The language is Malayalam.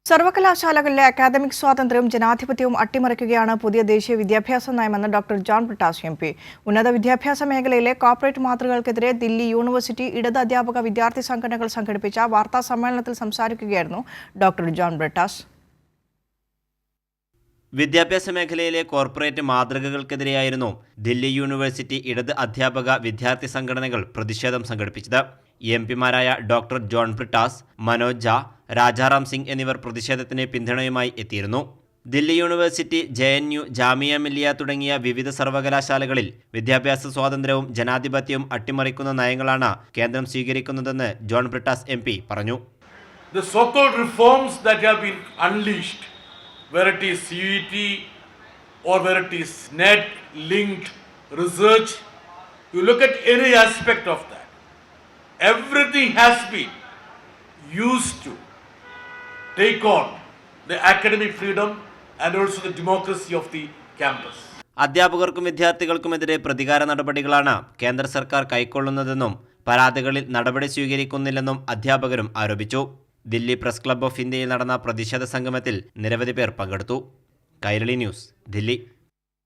സർവകലാശാലകളിലെ അക്കാദമിക് സ്വാതന്ത്ര്യവും ജനാധിപത്യവും അട്ടിമറിക്കുകയാണ് പുതിയ ദേശീയ വിദ്യാഭ്യാസ നയമെന്ന് doctor John Brittas M P. ഉന്നത വിദ്യാഭ്യാസ മേഖലയിലെ കോർപ്പറേറ്റ് മാതൃകകൾക്കെതിരെ ദില്ലി യൂണിവേഴ്സിറ്റി ഇടത് അധ്യാപക വിദ്യാർത്ഥി സംഘടനകൾ സംഘടിപ്പിച്ച വാർത്താ സമ്മേളനത്തിൽ സംസാരിക്കുകയായിരുന്നു ഡോക്ടർ ജോൺ ബ്രിട്ടാസ്. വിദ്യാഭ്യാസ മേഖലയിലെ കോർപ്പറേറ്റ് മാതൃകകൾക്കെതിരെയായിരുന്നു ദില്ലി യൂണിവേഴ്സിറ്റി ഇടത് അധ്യാപക വിദ്യാർത്ഥി സംഘടനകൾ പ്രതിഷേധം സംഘടിപ്പിച്ചത്. എംപിമാരായ ഡോക്ടർ ജോൺ ബ്രിട്ടാസ്, മനോജ് ഝാ, രാജാറാം സിംഗ് എന്നിവർ പ്രതിഷേധത്തിന് പിന്തുണയുമായി എത്തിയിരുന്നു. ദില്ലി യൂണിവേഴ്സിറ്റി, JNU, ജാമിയ മില്ലിയ തുടങ്ങിയ വിവിധ സർവകലാശാലകളിൽ വിദ്യാഭ്യാസ സ്വാതന്ത്ര്യവും ജനാധിപത്യവും അട്ടിമറിക്കുന്ന നയങ്ങളാണ് കേന്ദ്രം സ്വീകരിക്കുന്നതെന്ന് ജോൺ ബ്രിട്ടാസ് MP പറഞ്ഞു. The so-called reforms that have been unleashed, whether it is CET or whether it is net-linked research, you look at any aspect of that, everything has been used to take on the academic freedom and also the democracy of the campus. അധ്യാപകർക്കും വിദ്യാർത്ഥികൾക്കുമെതിരെ പ്രതികാര നടപടികളാണ് കേന്ദ്ര സർക്കാർ കൈക്കൊള്ളുന്നതെന്നും പരാതികളിൽ നടപടി സ്വീകരിക്കുന്നില്ലെന്നും അധ്യാപകരും ആരോപിച്ചു. ദില്ലി പ്രസ് ക്ലബ്ബ് ഓഫ് ഇന്ത്യയിൽ നടന്ന പ്രതിഷേധ സംഗമത്തിൽ നിരവധി പേർ പങ്കെടുത്തു. കൈരളി ന്യൂസ്, ദില്ലി.